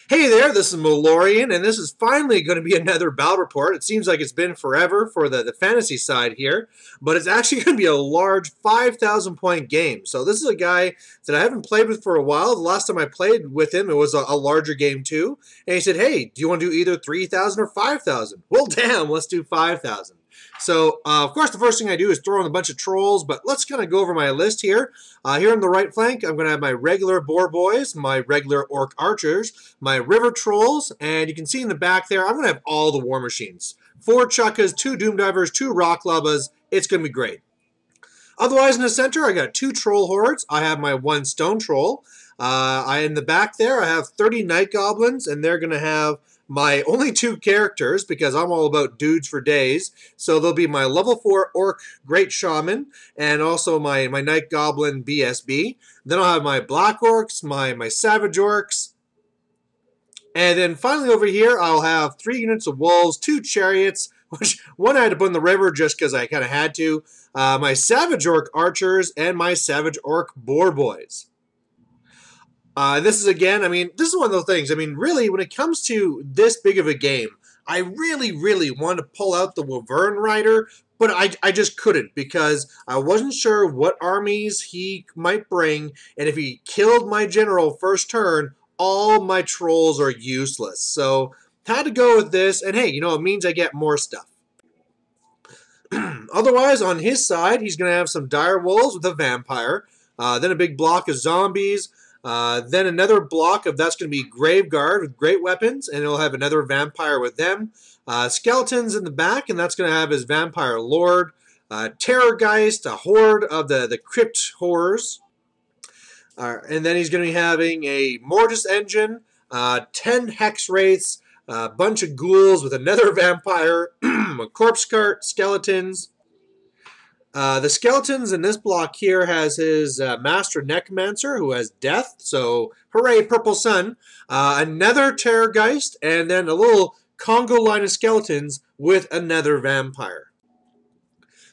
Hey there, this is Malorian, and this is finally going to be another battle report. It seems like it's been forever for the fantasy side here, but it's actually going to be a large 5,000 point game. So this is a guy that I haven't played with for a while. The last time I played with him, it was a larger game too. And he said, hey, do you want to do either 3,000 or 5,000? Well, damn, let's do 5,000. So, of course, the first thing I do is throw in a bunch of trolls, but let's kind of go over my list here. Here on the right flank, I'm going to have my regular boar boys, my regular orc archers, my river trolls, and you can see in the back there, I'm going to have all the war machines. 4 chukkas, 2 doom divers, 2 rock lubbas. It's going to be great. Otherwise, in the center, I got 2 troll hordes. I have my 1 stone troll. In the back there, I have 30 night goblins, and they're going to have my only 2 characters because I'm all about dudes for days. So there'll be my level 4 orc great shaman and also my night goblin BSB. Then I'll have my black orcs, my savage orcs. And then finally over here, I'll have 3 units of wolves, 2 chariots, which one I had to put in the river just because I kind of had to. My savage orc archers and my savage orc boar boys. This is, again, this is one of those things. Really, when it comes to this big of a game, I really want to pull out the Wyvern Rider, but I just couldn't because I wasn't sure what armies he might bring, and if he killed my general first turn, all my trolls are useless. So, had to go with this, and hey, it means I get more stuff. Otherwise, on his side, he's going to have some dire wolves with a vampire, then a big block of zombies, then another block of that's going to be Graveguard with great weapons, and it'll have another vampire with them. Skeletons in the back, and that's going to have his vampire lord. Terrorgeist, a horde of the crypt horrors. And then he's going to be having a Mortis engine, 10 hex wraiths, a bunch of ghouls with another vampire, a corpse cart, skeletons. The skeletons in this block here has his Master Necromancer, who has death, so hooray, Purple Sun. Another Terrorgeist, and then a little Congo line of skeletons with another vampire.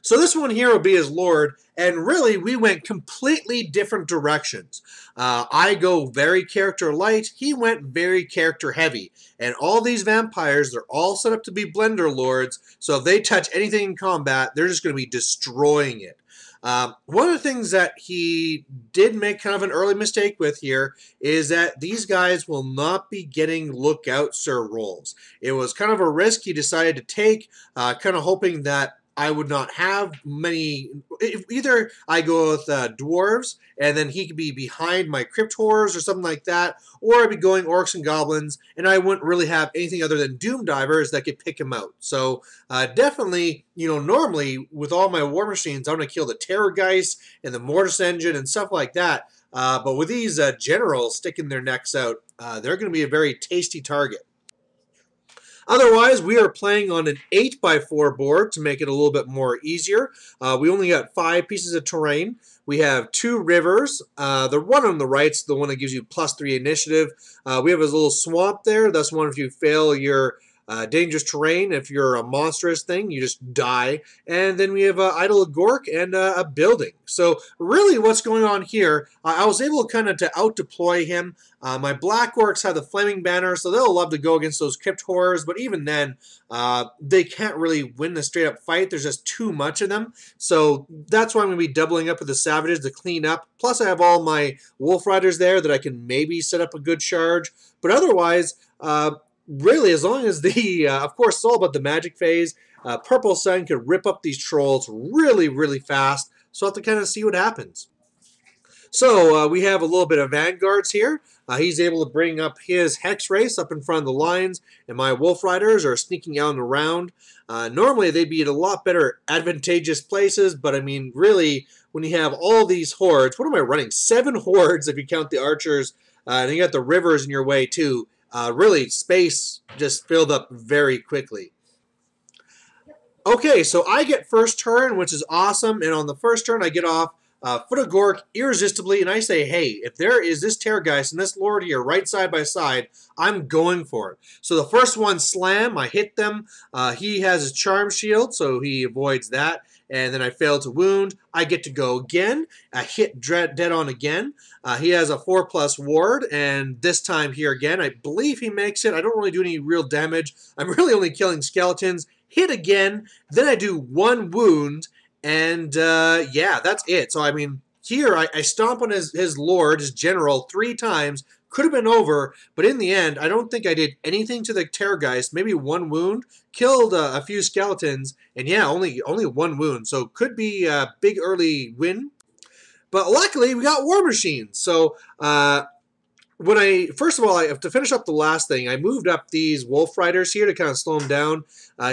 So this one here will be his lord, and really we went completely different directions. I go very character light, he went very character heavy. And all these vampires, they're all set up to be blender lords, so if they touch anything in combat, they're just going to be destroying it. One of the things that he did make kind of an early mistake with here is that these guys will not be getting lookout sir rolls. It was kind of a risk he decided to take, kind of hoping that I would not have many. Either I go with dwarves, and then he could be behind my crypt horrors or something like that, or I'd be going orcs and goblins, and I wouldn't really have anything other than doom divers that could pick him out. So definitely, normally with all my war machines, I'm going to kill the Terrorgeist and the Mortis engine and stuff like that. But with these generals sticking their necks out, they're going to be a very tasty target. Otherwise, we are playing on an 8x4 board to make it a little bit more easier. We only got 5 pieces of terrain. We have 2 rivers. The one on the right is the one that gives you +3 initiative. We have a little swamp there. That's one if you fail your dangerous terrain. If you're a monstrous thing, you just die. And then we have Idle Gork and a building. So really what's going on here, I was able kind of to out-deploy him. My Black Orcs have the Flaming Banner, so they'll love to go against those Crypt Horrors, but even then, they can't really win the straight-up fight. There's just too much of them. So that's why I'm going to be doubling up with the Savages to clean up. Plus, I have all my Wolf Riders there that I can maybe set up a good charge. But otherwise, really, as long as of course, it's all about the magic phase. Purple Sun could rip up these trolls really fast, so I'll have to kind of see what happens. So we have a little bit of vanguards here. He's able to bring up his hex race up in front of the lines, and my wolf riders are sneaking out and around. Normally they'd be at a lot better advantageous places, but really, when you have all these hordes, what am I running? 7 hordes if you count the archers, and you got the rivers in your way too. Really, space just filled up very quickly. Okay, so I get first turn, which is awesome, and on the first turn I get off Foot of Gork irresistibly, and I say, hey, if there is this Terrorgeist and this Lord here right side by side, I'm going for it. So the first one slam, I hit them. He has his Charm Shield, so he avoids that. and then I fail to wound, I get to go again. I hit dead on again. He has a 4+ ward, and this time here again, I believe he makes it. I don't really do any real damage. I'm really only killing skeletons. Hit again, then I do 1 wound, and yeah, that's it. So I mean, here I stomp on his lord, his general, 3 times. Could have been over, but in the end, I don't think I did anything to the Terrorgeist. Maybe 1 wound, killed a few skeletons, and yeah, only 1 wound. So could be a big early win. But luckily, we got War Machines. So first of all, to finish up the last thing, I moved up these Wolf Riders here to kind of slow him down.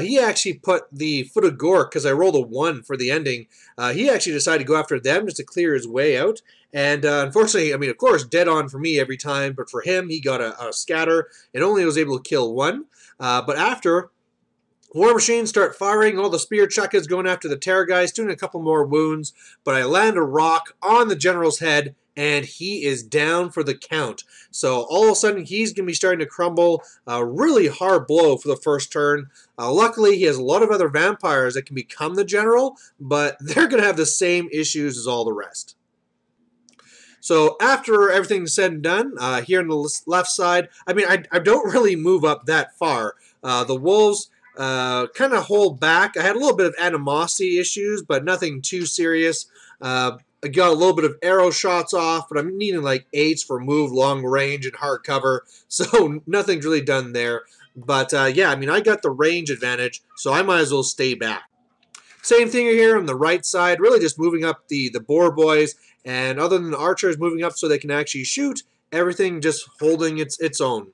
He actually put the Foot of Gork, because I rolled a 1 for the ending. He actually decided to go after them just to clear his way out. And unfortunately, I mean, of course, dead on for me every time, but for him, he got a scatter and only was able to kill 1. But after, War Machines start firing, all the spear chuckers going after the Terrorgeist, doing a couple more wounds, but I land a rock on the general's head, and he is down for the count. So all of a sudden, he's going to be starting to crumble. A really hard blow for the first turn. Luckily, he has a lot of other vampires that can become the general, but they're going to have the same issues as all the rest. So after everything's said and done, here on the left side, I mean, I don't really move up that far. The wolves kind of hold back. I had a little bit of animosity issues, but nothing too serious. I got a little bit of arrow shots off, but I'm needing like 8s for move, long range, and hard cover. So nothing's really done there. But yeah, I mean, I got the range advantage, so I might as well stay back. Same thing here on the right side, really just moving up the boar boys, and other than the archers moving up so they can actually shoot, everything just holding its own.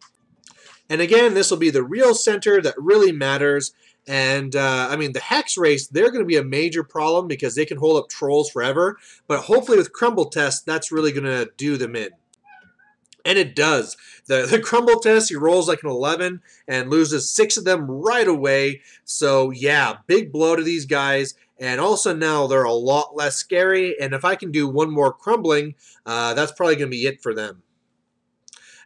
And again, this will be the real center that really matters. And, I mean, the Hex race, they're going to be a major problem because they can hold up trolls forever. But hopefully with Crumble Test, that's really going to do them in. And it does. The Crumble Test, he rolls like an 11 and loses 6 of them right away. So, yeah, big blow to these guys. And also now they're a lot less scary. And if I can do 1 more crumbling, that's probably going to be it for them.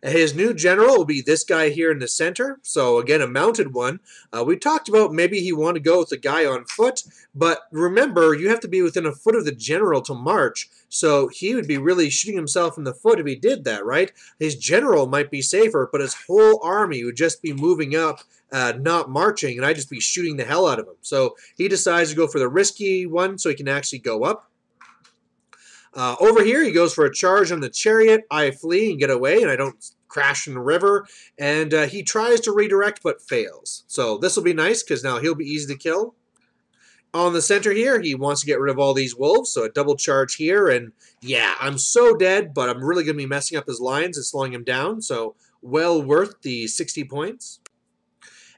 His new general will be this guy here in the center. So again, a mounted one. We talked about maybe he wanted to go with the guy on foot. But remember, you have to be within a foot of the general to march. So he would be really shooting himself in the foot if he did that, right? His general might be safer, but his whole army would just be moving up, not marching, and I'd just be shooting the hell out of him. So he decides to go for the risky one so he can actually go up. Over here, he goes for a charge on the chariot. I flee and get away, and I don't crash in the river. And he tries to redirect, but fails. So this will be nice, because now he'll be easy to kill. On the center here, he wants to get rid of all these wolves, so a double charge here. And yeah, I'm so dead, but I'm really going to be messing up his lines and slowing him down. So well worth the 60 points.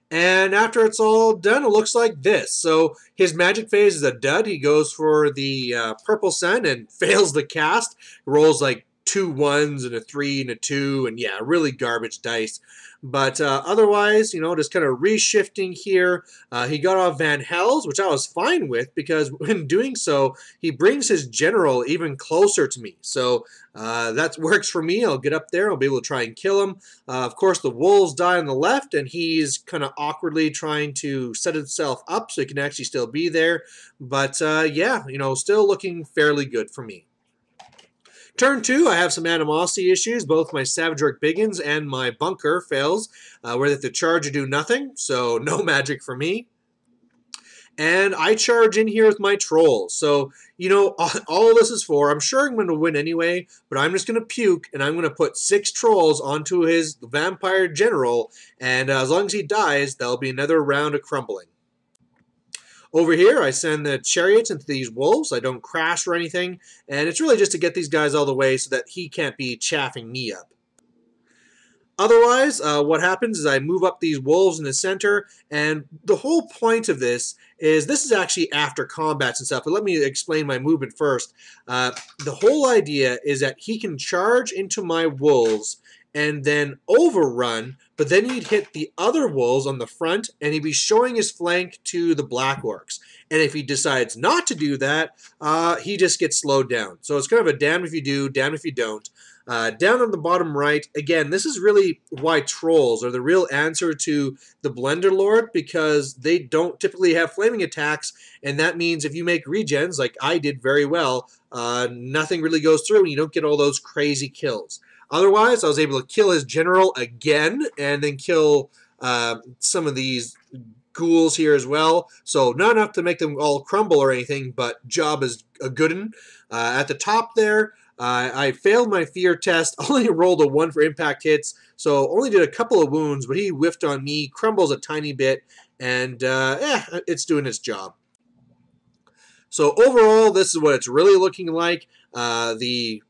And after it's all done, it looks like this. So his magic phase is a dud. He goes for the purple sun and fails the cast. Rolls like 2 1s and a 3 and a 2. And yeah, really garbage dice. But otherwise, you know, just kind of reshifting here. He got off Van Hel's, which I was fine with, because when doing so, he brings his general even closer to me. So that works for me. I'll get up there. I'll be able to try and kill him. Of course, the wolves die on the left, and he's kind of awkwardly trying to set himself up so he can actually still be there. But yeah, you know, still looking fairly good for me. Turn 2, I have some animosity issues. Both my Savage Orc Biggins and my Bunker fails, where they have to charge or do nothing, so no magic for me. And I charge in here with my Trolls. So, you know, all of this is for, I'm sure I'm going to win anyway, but I'm just going to puke, and I'm going to put 6 Trolls onto his Vampire General, and as long as he dies, there'll be another round of crumbling. Over here, I send the chariots into these wolves. I don't crash or anything. And it's really just to get these guys all the way so that he can't be chaffing me up. Otherwise, what happens is I move up these wolves in the center. And the whole point of this is actually after combats and stuff. But let me explain my movement first. The whole idea is that he can charge into my wolves and then overrun, but then he'd hit the other wolves on the front, and he'd be showing his flank to the Black Orcs. And if he decides not to do that, he just gets slowed down. So it's kind of a damned if you do, damned if you don't. Down on the bottom right, again, this is really why trolls are the real answer to the Blender Lord, because they don't typically have flaming attacks, and that means if you make regens, like I did very well, nothing really goes through and you don't get all those crazy kills. Otherwise, I was able to kill his general again and then kill some of these ghouls here as well. So not enough to make them all crumble or anything, but job is a good one. At the top there, I failed my fear test, only rolled a 1 for impact hits, so only did a couple of wounds, but he whiffed on me, crumbles a tiny bit, and it's doing its job. So overall, this is what it's really looking like. The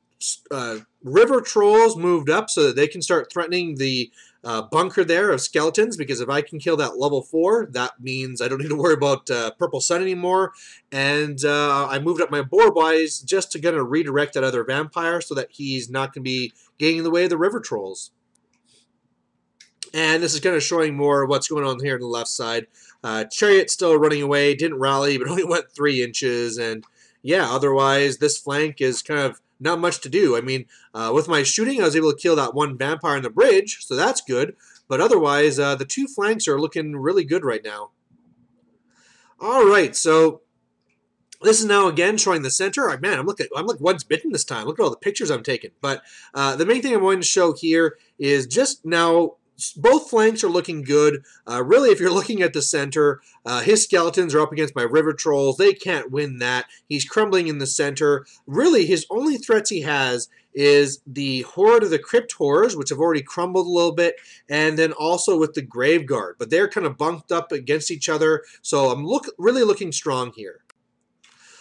river trolls moved up so that they can start threatening the bunker there of skeletons, because if I can kill that level 4, that means I don't need to worry about Purple Sun anymore. And I moved up my boar boys just to kind of redirect that other vampire so that he's not going to be getting in the way of the river trolls. And this is kind of showing more what's going on here on the left side. Chariot still running away, didn't rally, but only went 3 inches. And yeah, otherwise this flank is kind of not much to do. I mean, with my shooting, I was able to kill that one vampire on the bridge, so that's good. But otherwise, the 2 flanks are looking really good right now. All right, so this is now again showing the center. Man, I'm like once bitten this time. Look at all the pictures I'm taking. But the main thing I'm going to show here is just now. Both flanks are looking good. Really, if you're looking at the center, his skeletons are up against my river trolls. They can't win that. He's crumbling in the center. Really, his only threats he has is the horde of the crypt horrors, which have already crumbled a little bit, and then also with the grave guard. But they're kind of bunked up against each other, so I'm really looking strong here.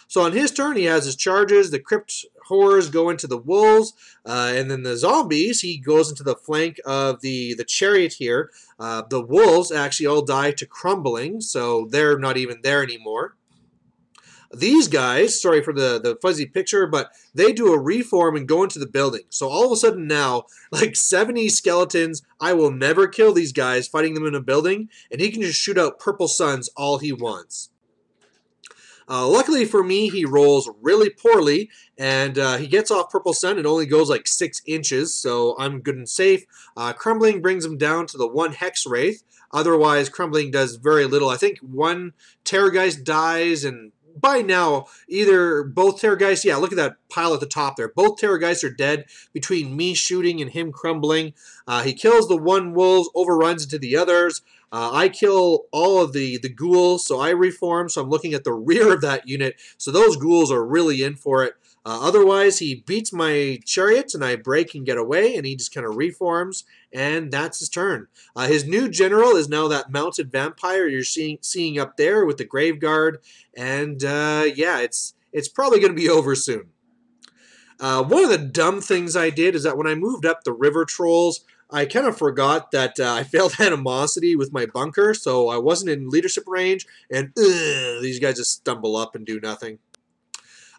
So on his turn, he has his charges. The crypt horrors go into the wolves, and then the zombies, he goes into the flank of the chariot here. The wolves actually all die to crumbling, so they're not even there anymore. These guys, sorry for the fuzzy picture, but they do a reform and go into the building. So all of a sudden now, like 70 skeletons, I will never kill these guys fighting them in a building, and he can just shoot out purple suns all he wants. Luckily for me, he rolls really poorly, and he gets off Purple Sun. It only goes like 6 inches, so I'm good and safe. Crumbling brings him down to the 1 Hex Wraith. Otherwise, Crumbling does very little. I think 1 Terrorgeist dies, and by now, either both Terrorgeists, yeah, look at that pile at the top there. Both Terrorgeists are dead between me shooting and him crumbling. He kills the 1 wolves, overruns into the others. I kill all of the ghouls, so I reform, so I'm looking at the rear of that unit. So those ghouls are really in for it. Otherwise, he beats my chariots, and I break and get away, and he just kind of reforms, and that's his turn. His new general is now that mounted vampire you're seeing up there with the grave guard, and yeah, it's probably going to be over soon. One of the dumb things I did is that when I moved up the river trolls, I kind of forgot that I failed animosity with my bunker, so I wasn't in leadership range, and these guys just stumble up and do nothing.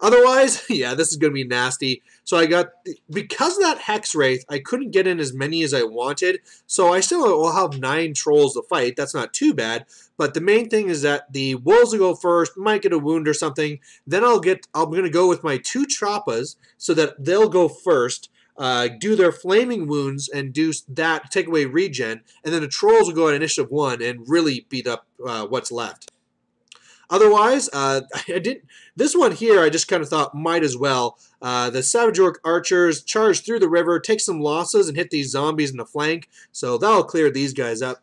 Otherwise, yeah, this is going to be nasty. So I got, because of that Hex Wraith, I couldn't get in as many as I wanted, so I still will have 9 trolls to fight. That's not too bad, but the main thing is that the wolves will go first, might get a wound or something, then I'm going to go with my 2 Trappas so that they'll go first, do their flaming wounds and do that, take away regen, and then the trolls will go at initiative 1 and really beat up what's left. Otherwise, this one here I just kind of thought might as well. The Savage Orc archers charge through the river, take some losses, and hit these zombies in the flank, so that'll clear these guys up.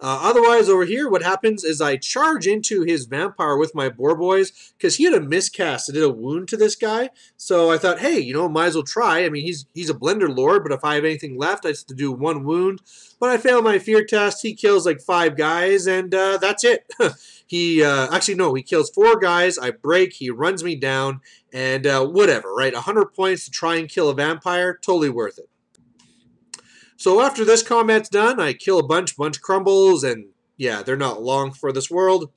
Otherwise, over here, what happens is I charge into his vampire with my boar boys, because he had a miscast that did a wound to this guy. So I thought, hey, you know, might as well try. I mean, he's a Blender Lord, but if I have anything left, I just have to do 1 wound. But I failed my fear test. He kills like 5 guys, and that's it. Actually, no, he kills 4 guys. I break. He runs me down, and whatever, right? 100 points to try and kill a vampire, totally worth it. So after this combat's done, I kill a bunch crumbles, and yeah, they're not long for this world.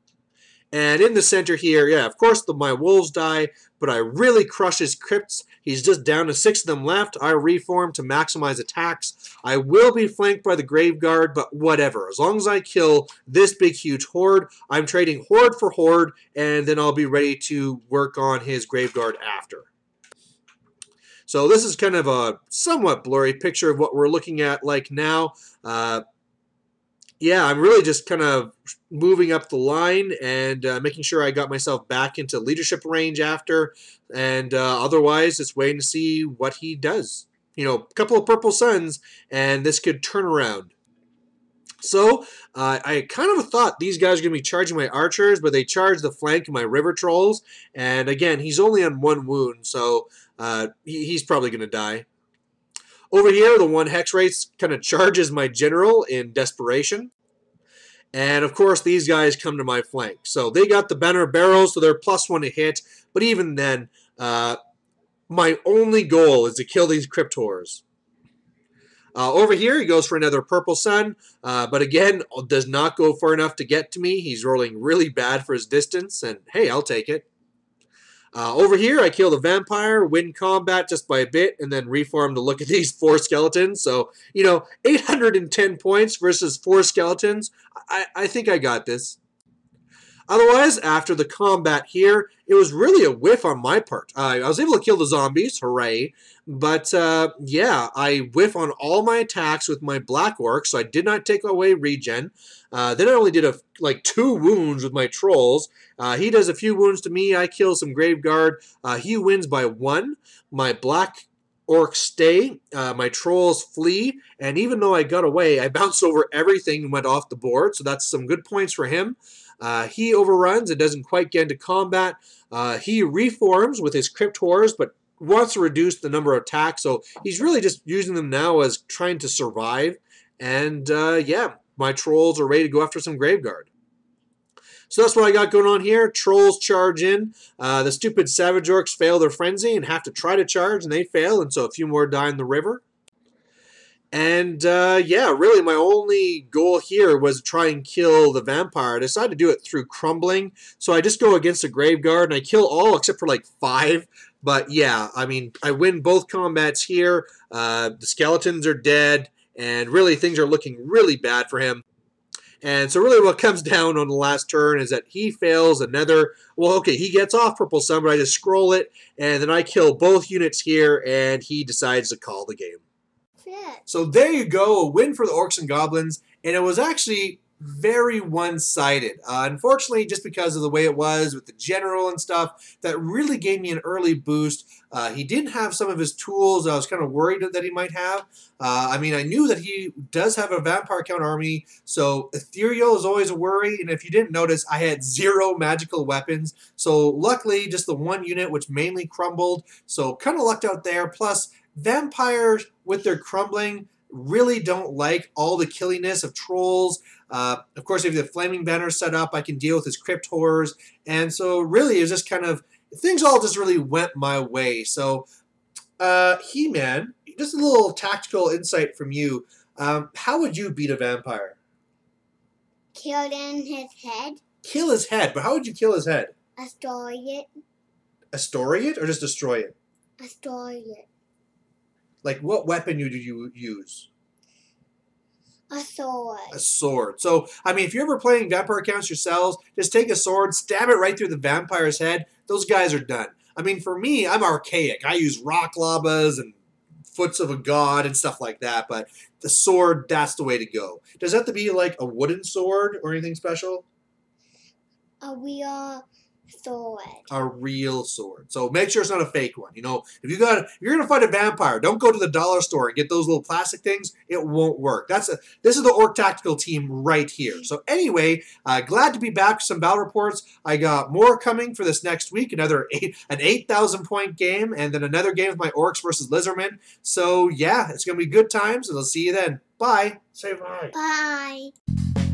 And in the center here, yeah, of course my wolves die, but I really crush his crypts. He's just down to 6 of them left. I reform to maximize attacks. I will be flanked by the grave guard, but whatever. As long as I kill this big huge horde, I'm trading horde for horde, and then I'll be ready to work on his grave guard after. So this is kind of a somewhat blurry picture of what we're looking at like now. Yeah, I'm really just kind of moving up the line and making sure I got myself back into leadership range after. And otherwise, just waiting to see what he does. You know, a couple of purple suns, and this could turn around. So, I kind of thought these guys were going to be charging my archers, but they charged the flank of my river trolls. And again, he's only on 1 wound, so he's probably going to die. Over here, the 1 hex race kind of charges my general in desperation. And of course, these guys come to my flank. So they got the banner barrels, so they're +1 to hit. But even then, my only goal is to kill these cryptors. Over here, he goes for another purple sun, but again, does not go far enough to get to me. He's rolling really bad for his distance, and hey, I'll take it. Over here, I kill the vampire, win combat just by a bit, and then reform to look at these 4 skeletons. So, you know, 810 points versus 4 skeletons. I think I got this. Otherwise, after the combat here, it was really a whiff on my part. I was able to kill the zombies, hooray. But, yeah, I whiff on all my attacks with my black orc, so I did not take away regen. Then I only did like 2 wounds with my trolls. He does a few wounds to me. I kill some Graveguard. He wins by 1. My black orcs stay, my trolls flee, and even though I got away, I bounced over everything and went off the board, so that's some good points for him. He overruns and doesn't quite get into combat. He reforms with his cryptors, but wants to reduce the number of attacks, so he's really just using them now as trying to survive. And yeah, my trolls are ready to go after some Graveguard. So that's what I got going on here. Trolls charge in. The stupid Savage Orcs fail their frenzy and have to try to charge, and they fail, and so a few more die in the river. And yeah, really my only goal here was to try and kill the vampire. I decided to do it through crumbling. So I just go against the Graveguard, and I kill all except for like 5. But yeah, I mean, I win both combats here. The skeletons are dead, and really things are looking really bad for him. And so really what comes down on the last turn is that he fails another, well, okay, he gets off purple sun, but I just scroll it, and then I kill both units here, and he decides to call the game. So there you go, a win for the Orcs and Goblins, and it was actually very one-sided. Unfortunately, just because of the way it was with the general and stuff, that really gave me an early boost. He didn't have some of his tools I was kind of worried that he might have. I mean, I knew that he does have a vampire count army, so ethereal is always a worry, and if you didn't notice, I had 0 magical weapons, so luckily just the 1 unit which mainly crumbled, so kind of lucked out there. Plus, vampires with their crumbling really don't like all the killiness of trolls. Of course, if the flaming banner set up, I can deal with his crypt horrors. And so really, it was just kind of, things all just really went my way. So, He-Man, just a little tactical insight from you. How would you beat a vampire? Kill in his head. Kill his head, but how would you kill his head? Destroy it. Destroy it or just destroy it? Destroy it. Like, what weapon do you use? A sword. A sword. So, I mean, if you're ever playing vampire accounts yourselves, just take a sword, stab it right through the vampire's head. Those guys are done. I mean, for me, I'm archaic. I use rock labas and foots of a god and stuff like that, but the sword, that's the way to go. Does it have to be like a wooden sword or anything special? A real sword. A real sword. So make sure it's not a fake one. You know, if you're gonna fight a vampire, don't go to the dollar store and get those little plastic things. It won't work. This is the Orc Tactical team right here. So anyway, glad to be back with some battle reports. I got more coming for this next week. An 8,000 point game, and then another game with my Orcs versus Lizardmen. So yeah, it's gonna be good times, and I'll see you then. Bye. Say bye. Bye.